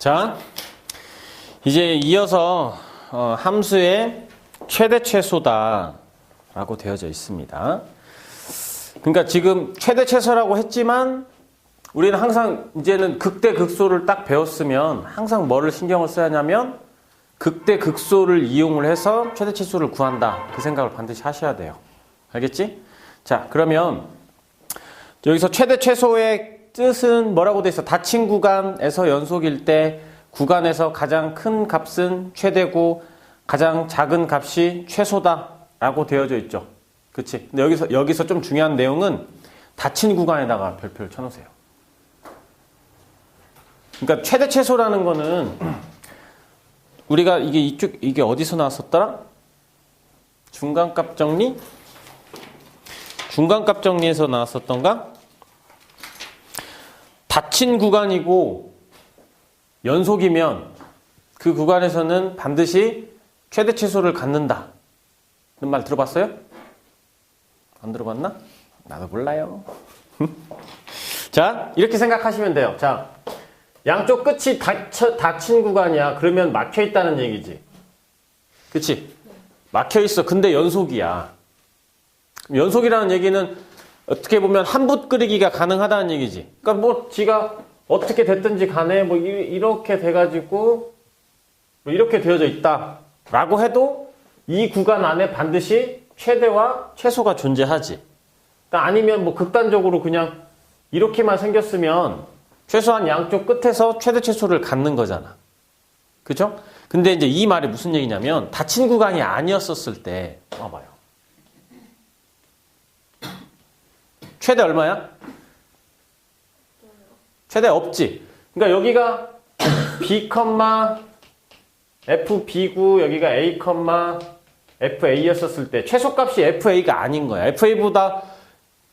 자, 이제 이어서 함수의 최대 최소다 라고 되어져 있습니다. 그러니까 지금 최대 최소라고 했지만 우리는 항상 이제는 극대 극소를 딱 배웠으면 항상 뭐를 신경을 써야 하냐면 극대 극소를 이용을 해서 최대 최소를 구한다. 그 생각을 반드시 하셔야 돼요. 알겠지? 자, 그러면 여기서 최대 최소의 뜻은 뭐라고 돼 있어? 닫힌 구간에서 연속일 때 구간에서 가장 큰 값은 최대고 가장 작은 값이 최소다 라고 되어져 있죠. 그치? 근데 여기서 좀 중요한 내용은 닫힌 구간에다가 별표를 쳐놓으세요. 그러니까 최대 최소라는 거는 우리가 이게 어디서 나왔었더라? 중간값 정리? 중간값 정리에서 나왔었던가? 닫힌 구간이고 연속이면 그 구간에서는 반드시 최대 최소를 갖는다. 그런 말 들어봤어요? 안 들어봤나? 나도 몰라요. 자, 이렇게 생각하시면 돼요. 자, 양쪽 끝이 닫힌 구간이야. 그러면 막혀 있다는 얘기지. 그치? 막혀 있어. 근데 연속이야. 연속이라는 얘기는 어떻게 보면 한 붓 끓이기가 가능하다는 얘기지. 그러니까 뭐 지가 어떻게 됐든지 간에 뭐 이렇게 돼가지고 뭐 이렇게 되어져 있다 라고 해도 이 구간 안에 반드시 최대와 최소가 존재하지. 그러니까 아니면 뭐 극단적으로 그냥 이렇게만 생겼으면 최소한 양쪽 끝에서 최대 최소를 갖는 거잖아. 그죠? 근데 이제 이 말이 무슨 얘기냐면 닫힌 구간이 아니었었을 때 봐봐요. 최대 얼마야? 최대 없지. 그러니까 여기가 B, FB고 여기가 A, FA였었을 때 최소값이 FA가 아닌 거야. FA보다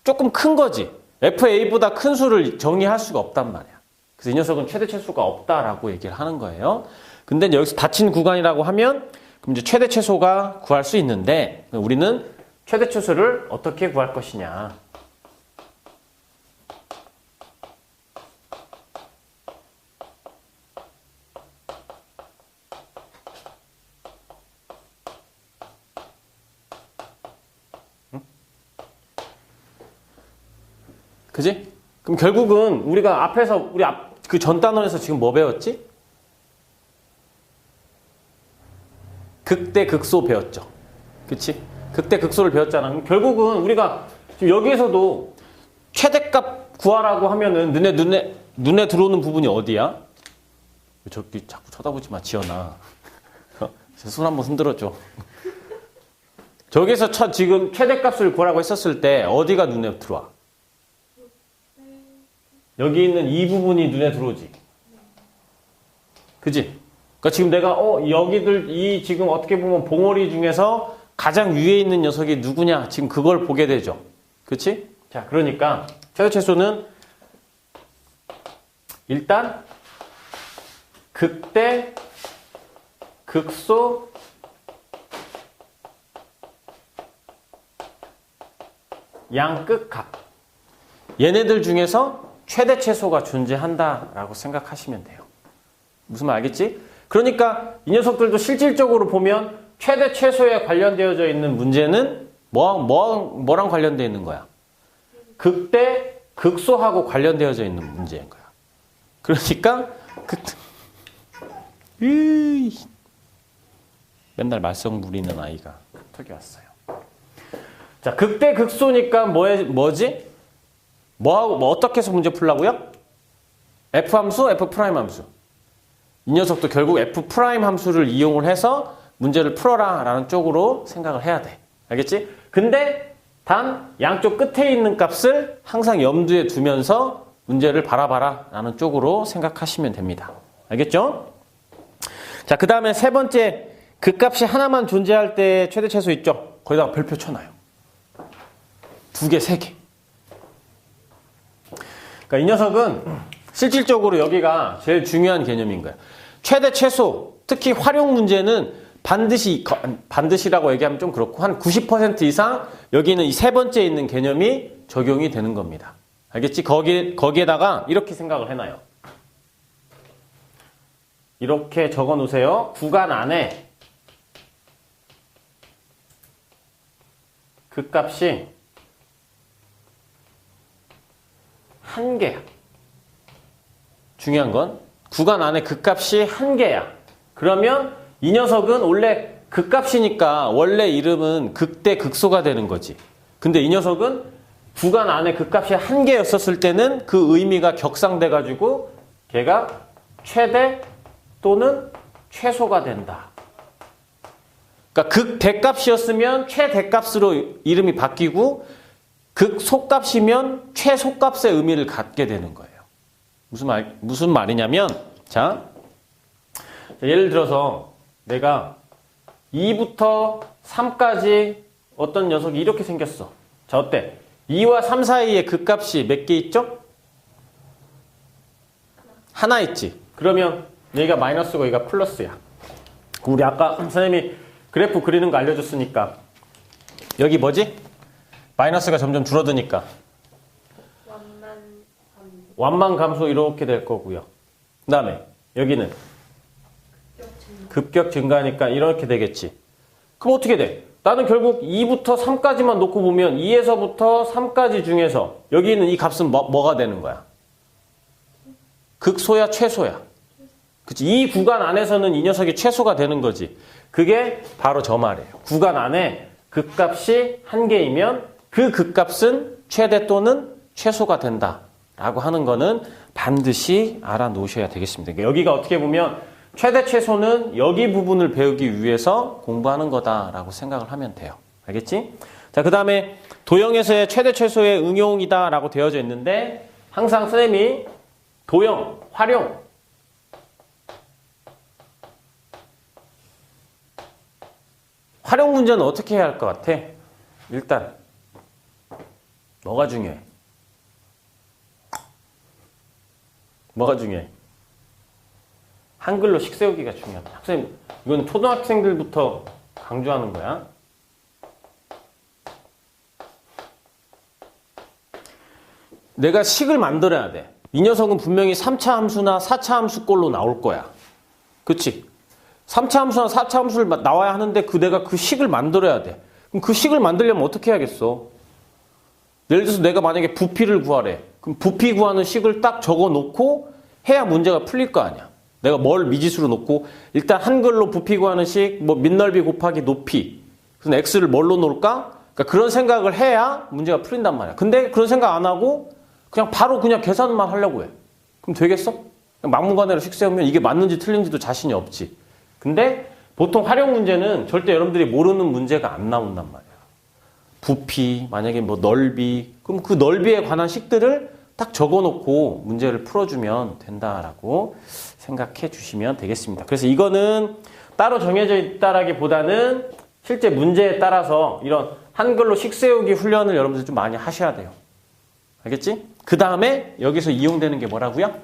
조금 큰 거지. FA보다 큰 수를 정의할 수가 없단 말이야. 그래서 이 녀석은 최대 최소가 없다라고 얘기를 하는 거예요. 근데 이제 여기서 닫힌 구간이라고 하면 그럼 이제 최대 최소가 구할 수 있는데 우리는 최대 최소를 어떻게 구할 것이냐. 그지? 그럼 결국은 우리가 앞에서 그 전 단원에서 지금 뭐 배웠지? 극대 극소 배웠죠. 그치? 극대 극소를 배웠잖아. 그럼 결국은 우리가 지금 여기에서도 최대값 구하라고 하면은 눈에 들어오는 부분이 어디야? 저기 자꾸 쳐다보지 마, 지연아. 손 한번 흔들어줘. 저기서 지금 최대값을 구하라고 했었을 때 어디가 눈에 들어와? 여기 있는 이 부분이 눈에 들어오지. 그지? 그러니까 지금 내가 여기들 지금 어떻게 보면 봉오리 중에서 가장 위에 있는 녀석이 누구냐? 지금 그걸 보게 되죠. 그치? 자, 그러니까 최대 최소는 일단 극대 극소 양끝 값. 얘네들 중에서 최대 최소가 존재한다라고 생각하시면 돼요. 무슨 말 알겠지? 그러니까 이 녀석들도 실질적으로 보면 최대 최소에 관련되어져 있는 문제는 뭐랑 관련되어 있는 거야? 극대 극소하고 관련되어져 있는 문제인 거야. 그러니까 맨날 말썽 부리는 아이가 톡이 왔어요. 자, 극대 극소니까 뭐지? 어떻게 해서 문제 풀라고요? F 함수, F 프라임 함수. 이 녀석도 결국 F 프라임 함수를 이용을 해서 문제를 풀어라 라는 쪽으로 생각을 해야 돼. 알겠지? 근데 단 양쪽 끝에 있는 값을 항상 염두에 두면서 문제를 바라봐라 라는 쪽으로 생각하시면 됩니다. 알겠죠? 자, 그 다음에 세 번째, 그 값이 하나만 존재할 때 최대 최소 있죠? 거기다가 별표 쳐놔요. 2개, 3개. 그러니까 이 녀석은 실질적으로 여기가 제일 중요한 개념인 거야. 최대 최소, 특히 활용 문제는 반드시라고 얘기하면 좀 그렇고 한 90% 이상 여기는 이 세 번째 있는 개념이 적용이 되는 겁니다. 알겠지? 거기에다가 이렇게 생각을 해놔요. 이렇게 적어 놓으세요. 구간 안에 그 값이 한 개야. 중요한 건 구간 안에 그 값이 한 개야. 그러면 이 녀석은 원래 그 값이니까 원래 이름은 극대 극소가 되는 거지. 근데 이 녀석은 구간 안에 그 값이 한 개였었을 때는 그 의미가 격상돼 가지고 걔가 최대 또는 최소가 된다. 그러니까 극대값이었으면 최대값으로 이름이 바뀌고 극소값이면 최소값의 의미를 갖게 되는 거예요. 무슨 말이냐면, 자, 예를 들어서 내가 2부터 3까지 어떤 녀석이 이렇게 생겼어. 자, 어때? 2와 3 사이에 그 값이 몇 개 있죠? 하나 있지. 그러면 여기가 마이너스고 여기가 플러스야. 우리 아까 선생님이 그래프 그리는 거 알려줬으니까 여기 뭐지? 마이너스가 점점 줄어드니까 완만 감소 이렇게 될 거고요. 그 다음에 여기는 급격 증가하니까 이렇게 되겠지. 그럼 어떻게 돼? 나는 결국 2부터 3까지만 놓고 보면 2에서부터 3까지 중에서 여기 있는 이 값은 뭐가 되는 거야? 극소야 최소야? 그치? 이 구간 안에서는 이 녀석이 최소가 되는 거지. 그게 바로 저 말이에요. 구간 안에 극값이 한 개이면 그 극값은 최대 또는 최소가 된다 라고 하는 거는 반드시 알아놓으셔야 되겠습니다. 그러니까 여기가 어떻게 보면 최대 최소는 여기 부분을 배우기 위해서 공부하는 거다라고 생각을 하면 돼요. 알겠지? 자, 그 다음에 도형에서의 최대 최소의 응용이다 라고 되어져 있는데 항상 선생님이 도형, 활용 문제는 어떻게 해야 할 것 같아? 일단 뭐가 중요해? 뭐가 중요해? 한글로 식 세우기가 중요하다. 학생님, 이건 초등학생들부터 강조하는 거야. 내가 식을 만들어야 돼. 이 녀석은 분명히 3차 함수나 4차 함수꼴로 나올 거야. 그치? 3차 함수나 4차 함수를 나와야 하는데 내가 그 식을 만들어야 돼. 그럼 그 식을 만들려면 어떻게 해야겠어? 예를 들어서 내가 만약에 부피를 구하래. 그럼 부피 구하는 식을 딱 적어 놓고 해야 문제가 풀릴 거 아니야. 내가 뭘 미지수로 놓고 일단 한글로 부피 구하는 식, 뭐 밑넓이 곱하기 높이. 그래서 x를 뭘로 놓을까? 그러니까 그런 생각을 해야 문제가 풀린단 말이야. 근데 그런 생각 안 하고 그냥 바로 그냥 계산만 하려고 해. 그럼 되겠어? 막무가내로 식 세우면 이게 맞는지 틀린지도 자신이 없지. 근데 보통 활용 문제는 절대 여러분들이 모르는 문제가 안 나온단 말이야. 부피, 만약에 뭐 넓이, 그럼 그 넓이에 관한 식들을 딱 적어놓고 문제를 풀어주면 된다라고 생각해 주시면 되겠습니다. 그래서 이거는 따로 정해져 있다라기보다는 실제 문제에 따라서 이런 한글로 식 세우기 훈련을 여러분들 좀 많이 하셔야 돼요. 알겠지? 그 다음에 여기서 이용되는 게 뭐라고요?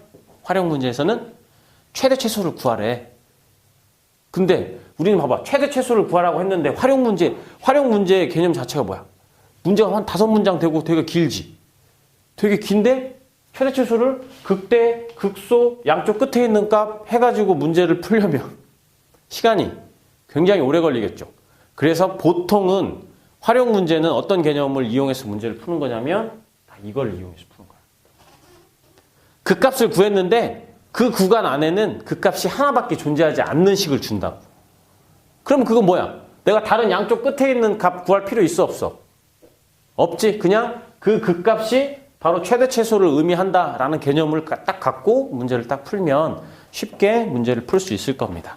활용 문제에서는 최대 최소를 구하래. 근데 우리는 봐봐. 최대 최소를 구하라고 했는데 활용 문제의 개념 자체가 뭐야? 문제가 한 5문장 되고 되게 길지. 되게 긴데 최대 최소를 극대, 극소, 양쪽 끝에 있는 값 해가지고 문제를 풀려면 시간이 굉장히 오래 걸리겠죠. 그래서 보통은 활용 문제는 어떤 개념을 이용해서 문제를 푸는 거냐면 이걸 이용해서 푸는 거야. 그 값을 구했는데 그 구간 안에는 그 값이 하나밖에 존재하지 않는 식을 준다고. 그럼 그건 뭐야? 내가 다른 양쪽 끝에 있는 값 구할 필요 있어 없어? 없지. 그냥 그 극값이 바로 최대 최소를 의미한다라는 개념을 딱 갖고 문제를 딱 풀면 쉽게 문제를 풀 수 있을 겁니다.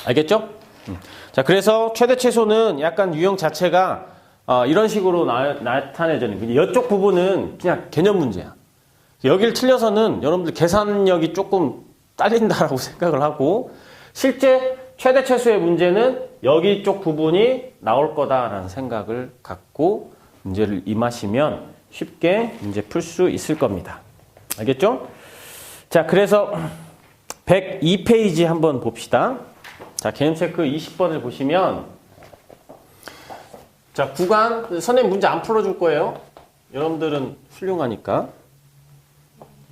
알겠죠? 자, 그래서 최대 최소는 약간 유형 자체가 이런 식으로 나타내지는 이쪽 부분은 그냥 개념 문제야. 여기를 틀려서는 여러분들 계산력이 조금 딸린다라고 생각을 하고 실제 최대 최소의 문제는 여기 쪽 부분이 나올 거다라는 생각을 갖고 문제를 임하시면 쉽게 문제 풀 수 있을 겁니다. 알겠죠? 자, 그래서 102페이지 한번 봅시다. 자, 개념 체크 20번을 보시면 자, 구간 선생님 문제 안 풀어줄 거예요. 여러분들은 훌륭하니까.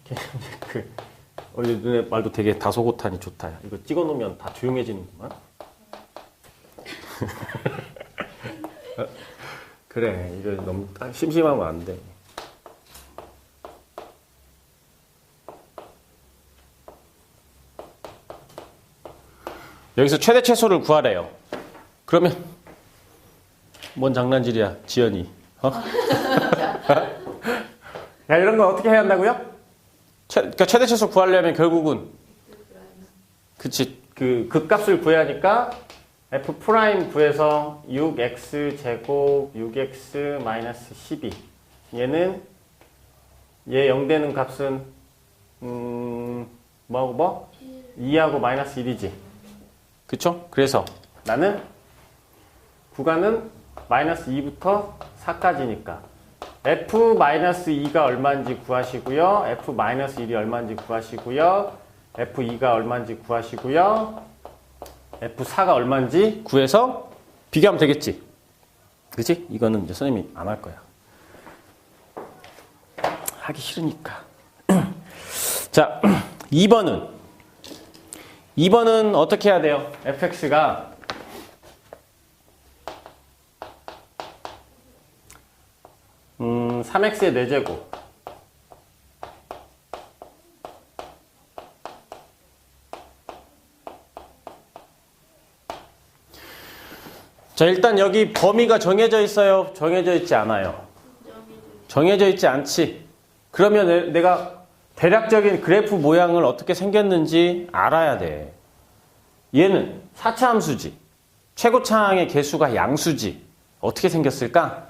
개념 체크 너네 말도 되게 다소곳하니 좋다. 이거 찍어놓으면 다 조용해지는구만. 그래, 이거 너무 심심하면 안 돼. 여기서 최대 최소를 구하래요. 그러면 뭔 장난질이야, 지연이. 야, 이런 거 어떻게 해야 한다고요? 그러니까 최대 최소 구하려면 결국은 그치, 그 극값을 구해야 하니까 f 프라임 구해서 6x 제곱 6x 마이너스 12 얘는 얘 0 되는 값은 뭐하고 뭐? 2하고 마이너스 1이지. 그쵸? 그래서 나는 구간은 마이너스 2부터 4까지니까 f-2가 얼마인지 구하시고요. f-1이 얼마인지 구하시고요. f2가 얼마인지 구하시고요. f4가 얼마인지 구해서 비교하면 되겠지. 그치? 이거는 이제 선생님이 안 할 거야. 하기 싫으니까. 자, 2번은 어떻게 해야 돼요? fx가 3x의 4제곱 자, 일단 여기 범위가 정해져 있어요? 정해져 있지 않아요? 정해져 있지 않지? 그러면 내가 대략적인 그래프 모양을 어떻게 생겼는지 알아야 돼. 얘는 4차 함수지. 최고차항의 개수가 양수지. 어떻게 생겼을까?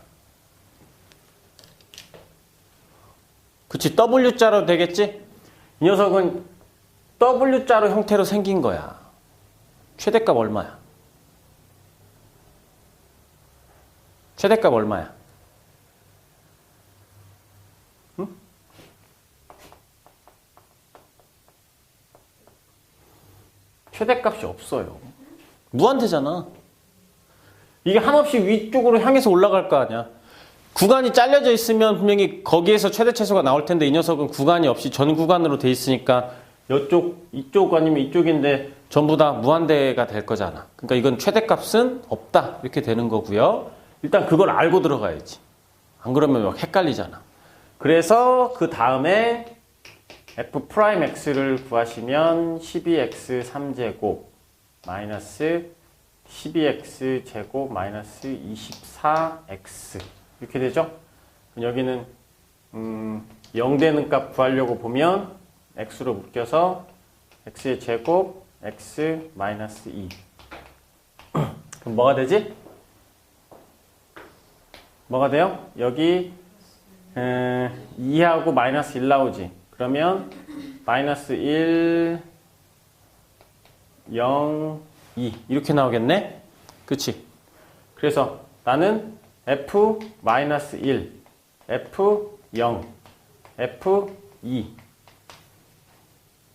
그치, W자로 되겠지? 이 녀석은 W자로 형태로 생긴 거야. 최대값 얼마야? 최대값 얼마야? 응? 최대값이 없어요. 무한대잖아. 이게 한없이 위쪽으로 향해서 올라갈 거 아니야. 구간이 잘려져 있으면 분명히 거기에서 최대 최소가 나올 텐데 이 녀석은 구간이 없이 전 구간으로 돼 있으니까 이쪽 아니면 이쪽인데 전부 다 무한대가 될 거잖아. 그러니까 이건 최대값은 없다 이렇게 되는 거고요. 일단 그걸 알고 들어가야지. 안 그러면 막 헷갈리잖아. 그래서 그 다음에 f'x를 구하시면 12x 3제곱 마이너스 12x 제곱 마이너스 24x 이렇게 되죠? 여기는 0 되는 값 구하려고 보면 x로 묶여서 x의 제곱 x 마이너스 2 그럼 뭐가 되지? 뭐가 돼요? 여기 2하고 마이너스 1 나오지. 그러면 마이너스 1 0 2 이렇게 나오겠네? 그치? 그래서 나는 f-1 f0 f2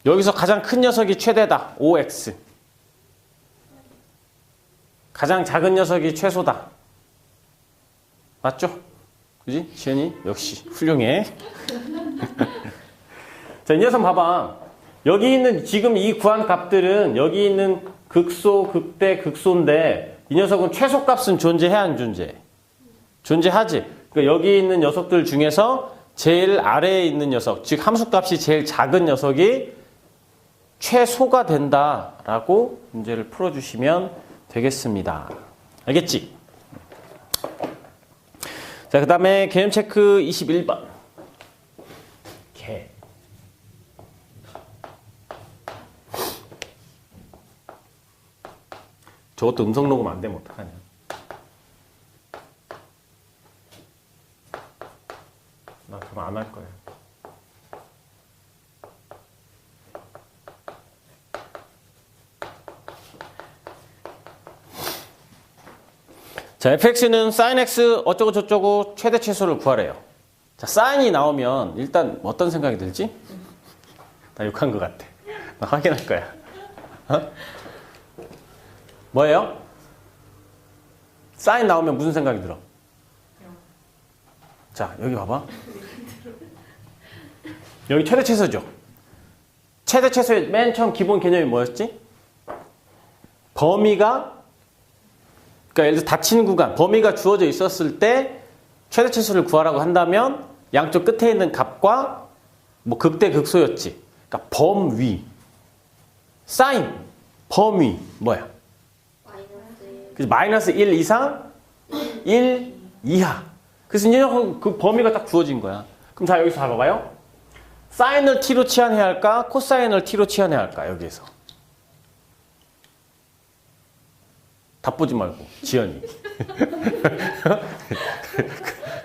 여기서 가장 큰 녀석이 최대다. 5x 가장 작은 녀석이 최소다. 맞죠? 그지? 지현이? 역시 훌륭해. 자, 이 녀석 봐봐. 여기 있는 지금 이 구한 값들은 여기 있는 극소, 극대, 극소인데 이 녀석은 최소값은 존재해 안 존재해? 존재하지. 그러니까 여기 있는 녀석들 중에서 제일 아래에 있는 녀석, 즉 함수값이 제일 작은 녀석이 최소가 된다라고 문제를 풀어주시면 되겠습니다. 알겠지? 자, 그 다음에 개념 체크 21번. 개. 저것도 음성 녹음 안 되면 어떡하냐. 나 그럼 안 할 거야. 자, fx는 sin x 어쩌고 저쩌고 최대 최소를 구하래요. 자, sign이 나오면 일단 어떤 생각이 들지? 나 욕한 것 같아. 나 확인할 거야. 어? 뭐예요? sin 나오면 무슨 생각이 들어? 자, 여기 봐봐. 여기 최대 최소죠. 최대 최소의 맨 처음 기본 개념이 뭐였지? 범위가, 그러니까 예를 들어 닫힌 구간, 범위가 주어져 있었을 때 최대 최소를 구하라고 한다면 양쪽 끝에 있는 값과 뭐 극대 극소였지. 그러니까 범위, 사인, 범위 뭐야? 그래서 마이너스 1 이상, 1 이하. 그래서 이제 그 범위가 딱 주어진 거야. 그럼 자, 여기서 봐봐요. 사인을 t로 치환해야 할까? 코사인을 t로 치환해야 할까? 여기에서. 답 보지 말고, 지연이.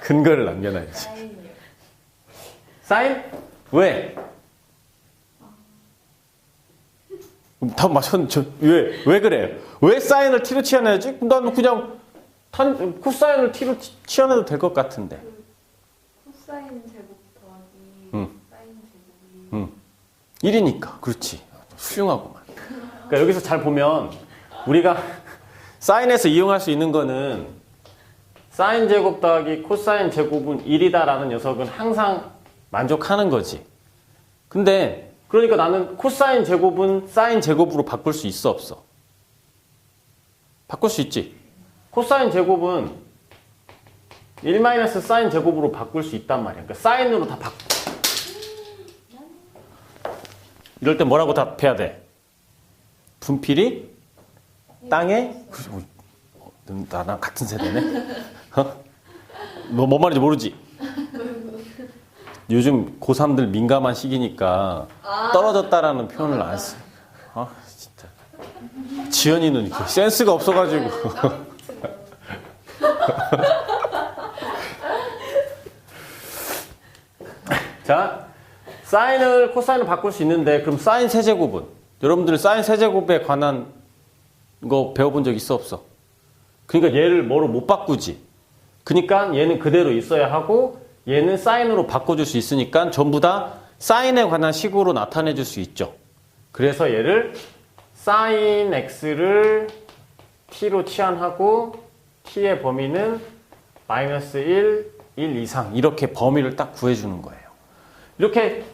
근거를 남겨놔야지. 사인? 왜? 답 맞췄는데, 왜 그래? 왜 사인을 t로 치환해야지? 난 그냥 코사인을 t로 치환해도 될 것 같은데. 코사인 제곱 더하기 사인 제곱이 1이니까. 그렇지. 훌륭하구만. 그러니까 여기서 잘 보면 우리가 사인에서 이용할 수 있는 거는 사인 제곱 더하기 코사인 제곱은 1이다라는 녀석은 항상 만족하는 거지. 근데 그러니까 나는 코사인 제곱은 사인 제곱으로 바꿀 수 있어, 없어? 바꿀 수 있지. 코사인 제곱은 1 사인 제곱으로 바꿀 수 있단 말이야. 그러니까 사인으로 다 바꿔. 이럴 때 뭐라고 답해야 돼? 분필이 땅에? 나랑 같은 세대네? 뭔 말인지 모르지? 요즘 고3들 민감한 시기니까 떨어졌다라는 표현을 안 써. 아, 진짜. 지연이는 이렇게 센스가 없어가지고. 자, 사인을 코사인을 바꿀 수 있는데 그럼 사인 세제곱은? 여러분들 사인 세제곱에 관한 거 배워본 적 있어, 없어? 그러니까 얘를 뭐로 못 바꾸지. 그러니까 얘는 그대로 있어야 하고 얘는 사인으로 바꿔줄 수 있으니까 전부 다 사인에 관한 식으로 나타내 줄 수 있죠. 그래서 얘를 사인 x를 t로 치환하고 t의 범위는 마이너스 1, 1 이상 이렇게 범위를 딱 구해주는 거예요. 이렇게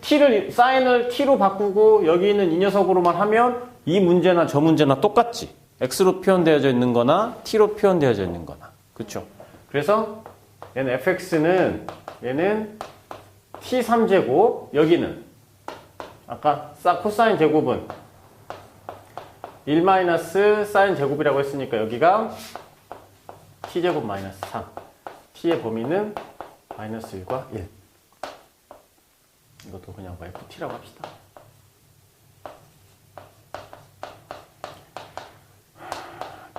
사인을 t로 바꾸고 여기 있는 이 녀석으로만 하면 이 문제나 저 문제나 똑같지. x로 표현되어져 있는 거나 t로 표현되어져 있는 거나. 그렇죠? 그래서 얘는 fx는 얘는 t 3제곱, 여기는 아까 코사인 제곱은 1 사인 제곱이라고 했으니까 여기가 t제곱 마이너스 3. t의 범위는 마이너스 1과 1. 이것도 그냥 뭐 ft라고 합시다.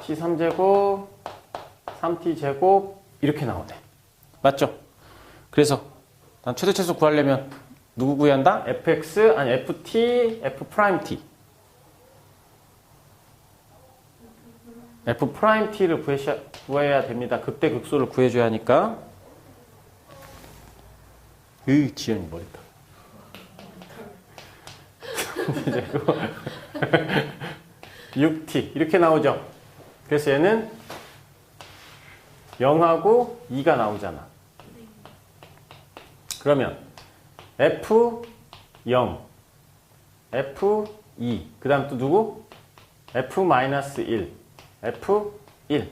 t 3제곱, 3t 제곱 이렇게 나오네. 맞죠? 그래서 난 최대 최소 구하려면 누구 구해야 한다? fx 아니 ft, f't. f't를 구해야 됩니다. 극대 극소를 구해줘야 하니까. 지연이 머리다. 6t 이렇게 나오죠. 그래서 얘는 0하고 2가 나오잖아. 그러면 f0, f2, 그 다음 또 누구? f-1, f1.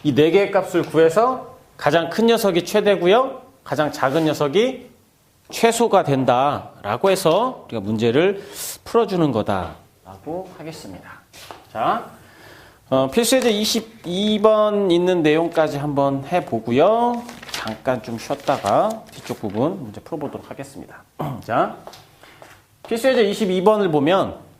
이 4개의 값을 구해서 가장 큰 녀석이 최대고요. 가장 작은 녀석이 최소가 된다라고 해서 우리가 문제를 풀어주는 거다라고 하겠습니다. 자, 필수예제 22번 있는 내용까지 한번 해보고요. 잠깐 좀 쉬었다가 뒤쪽 부분 문제 풀어보도록 하겠습니다. 자, 필수예제 22번을 보면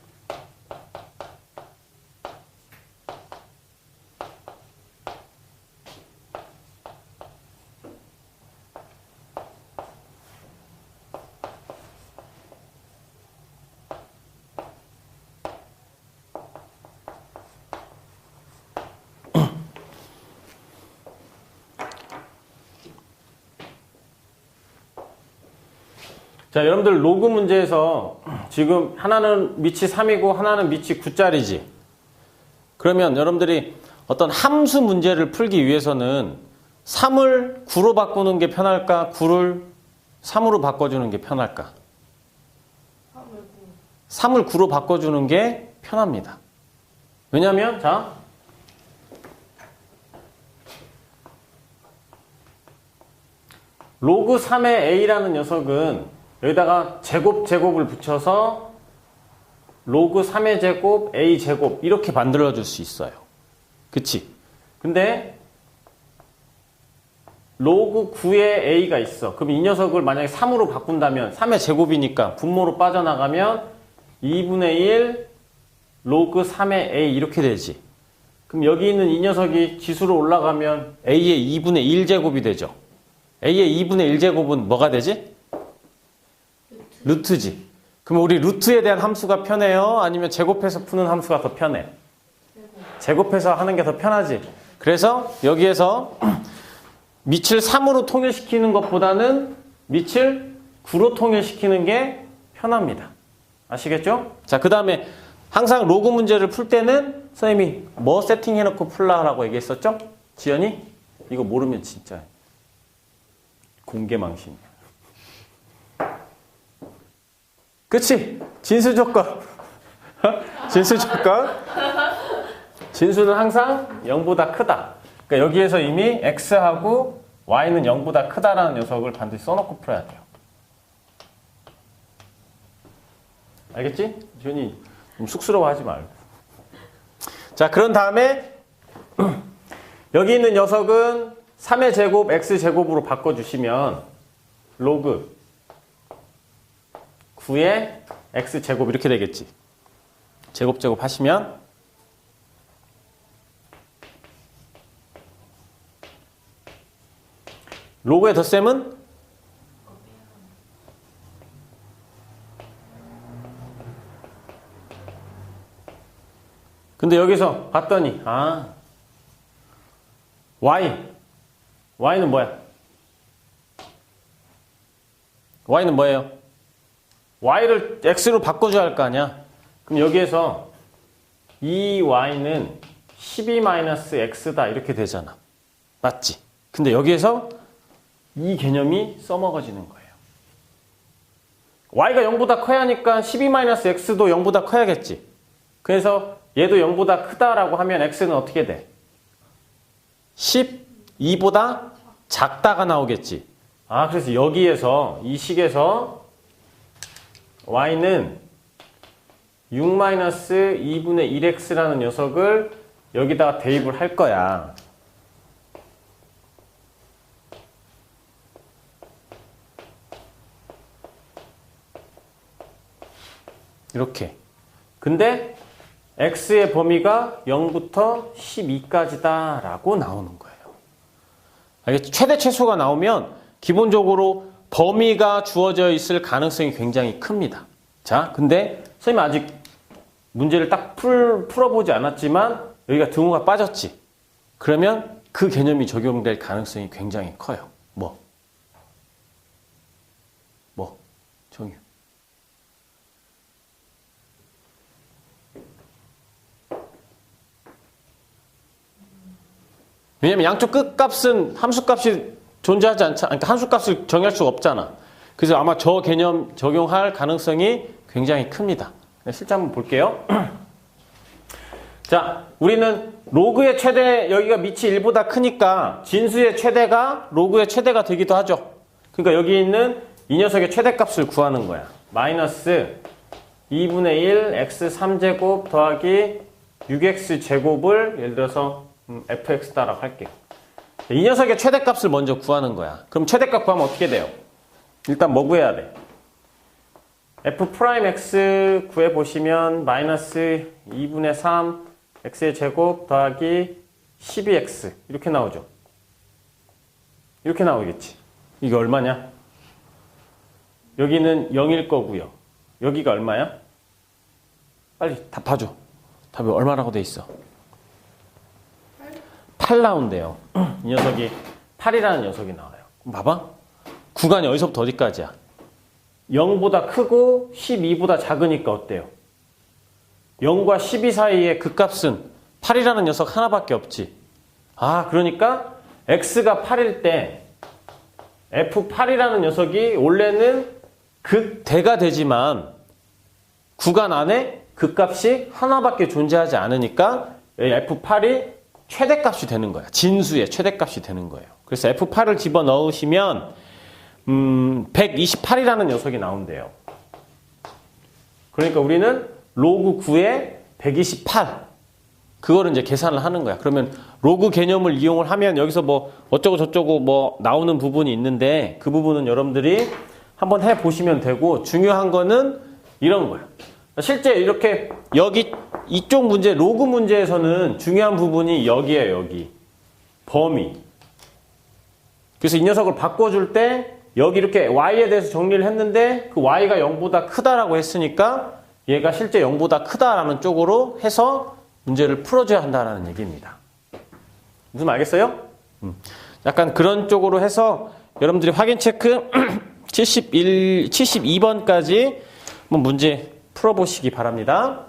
자, 여러분들 로그 문제에서 지금 하나는 밑이 3이고 하나는 밑이 9짜리지. 그러면 여러분들이 어떤 함수 문제를 풀기 위해서는 3을 9로 바꾸는 게 편할까? 9를 3으로 바꿔주는 게 편할까? 3을 9로 바꿔주는 게 편합니다. 왜냐면 자 로그 3의 a라는 녀석은 여기다가 제곱을 붙여서 로그 3의 제곱 a 제곱 이렇게 만들어줄 수 있어요. 그치? 근데 로그 9의 a가 있어. 그럼 이 녀석을 만약에 3으로 바꾼다면 3의 제곱이니까 분모로 빠져나가면 2분의 1 로그 3의 a 이렇게 되지. 그럼 여기 있는 이 녀석이 지수로 올라가면 a의 2분의 1제곱이 되죠. a의 2분의 1제곱은 뭐가 되지? 루트지. 그럼 우리 루트에 대한 함수가 편해요? 아니면 제곱해서 푸는 함수가 더 편해? 제곱해서 하는 게 더 편하지. 그래서 여기에서 밑을 3으로 통일시키는 것보다는 밑을 9로 통일시키는 게 편합니다. 아시겠죠? 자, 그 다음에 항상 로그 문제를 풀 때는 선생님이 뭐 세팅해놓고 풀라라고 얘기했었죠? 지연이? 이거 모르면 진짜 공개망신이야. 그치? 진수 조건. 진수 조건. 진수는 항상 0보다 크다. 그러니까 여기에서 이미 x하고 y는 0보다 크다라는 녀석을 반드시 써놓고 풀어야 돼요. 알겠지? 지훈이 좀 쑥스러워하지 말고. 자, 그런 다음에 여기 있는 녀석은 3의 제곱 x제곱으로 바꿔주시면 로그 9의 x제곱 이렇게 되겠지. 제곱 하시면 로그의 덧셈은 근데 여기서 봤더니 y는 뭐야? y는 뭐예요? y를 x로 바꿔줘야 할 거 아니야. 그럼 여기에서 이 y는 12-x다 이렇게 되잖아. 맞지? 근데 여기에서 이 개념이 써먹어지는 거예요. y가 0보다 커야 하니까 12-x도 0보다 커야겠지. 그래서 얘도 0보다 크다라고 하면 x는 어떻게 돼? 12보다 작다가 나오겠지. 그래서 여기에서 이 식에서 y는 6-2분의 1x라는 녀석을 여기다가 대입을 할 거야. 이렇게. 근데 x의 범위가 0부터 12까지다 라고 나오는 거예요. 알겠죠? 최대 최소가 나오면 기본적으로 범위가 주어져 있을 가능성이 굉장히 큽니다. 자, 근데 선생님 아직 문제를 딱 풀어보지 않았지만 여기가 등호가 빠졌지. 그러면 그 개념이 적용될 가능성이 굉장히 커요. 뭐? 정유. 왜냐면 양쪽 끝값은 함수값이 존재하지 않잖아. 그러니까 함수값을 정의할 수가 없잖아. 그래서 아마 저 개념 적용할 가능성이 굉장히 큽니다. 실제 한번 볼게요. 자, 우리는 로그의 최대, 여기가 밑이 1보다 크니까 진수의 최대가 로그의 최대가 되기도 하죠. 그러니까 여기 있는 이 녀석의 최대값을 구하는 거야. 마이너스 2분의 1 x 3제곱 더하기 6x제곱을 예를 들어서 fx다라고 할게요. 이 녀석의 최대값을 먼저 구하는 거야. 그럼 최대값 구하면 어떻게 돼요? 일단 뭐 구해야 돼? f'x 구해보시면 마이너스 2분의 3 x의 제곱 더하기 12x 이렇게 나오죠. 이렇게 나오겠지. 이게 얼마냐? 여기는 0일 거고요. 여기가 얼마야? 빨리 답봐줘. 답이 얼마라고 돼 있어? 8 나온대요. 이 녀석이 8이라는 녀석이 나와요. 그럼 봐봐. 구간이 어디서부터 어디까지야? 0보다 크고 12보다 작으니까 어때요? 0과 12 사이의 그 값은 8이라는 녀석 하나밖에 없지. 그러니까 x가 8일 때 f8이라는 녀석이 원래는 극대가 되지만 구간 안에 그 값이 하나밖에 존재하지 않으니까 F8이 최대값이 되는 거야. 진수의 최대값이 되는 거예요. 그래서 F8을 집어넣으시면 128이라는 녀석이 나온대요. 그러니까 우리는 로그 9에 128 그거를 이제 계산을 하는 거야. 그러면 로그 개념을 이용을 하면 여기서 뭐 어쩌고 저쩌고 뭐 나오는 부분이 있는데 그 부분은 여러분들이 한번 해보시면 되고 중요한 거는 이런 거야. 실제 이렇게 여기 이쪽 문제 로그 문제에서는 중요한 부분이 여기에요. 여기 범위. 그래서 이 녀석을 바꿔줄 때 여기 이렇게 y에 대해서 정리를 했는데 그 y가 0보다 크다라고 했으니까 얘가 실제 0보다 크다라는 쪽으로 해서 문제를 풀어줘야 한다는 얘기입니다. 무슨 말 알겠어요? 약간 그런 쪽으로 해서 여러분들이 확인 체크 72번까지 한번 문제 풀어보시기 바랍니다.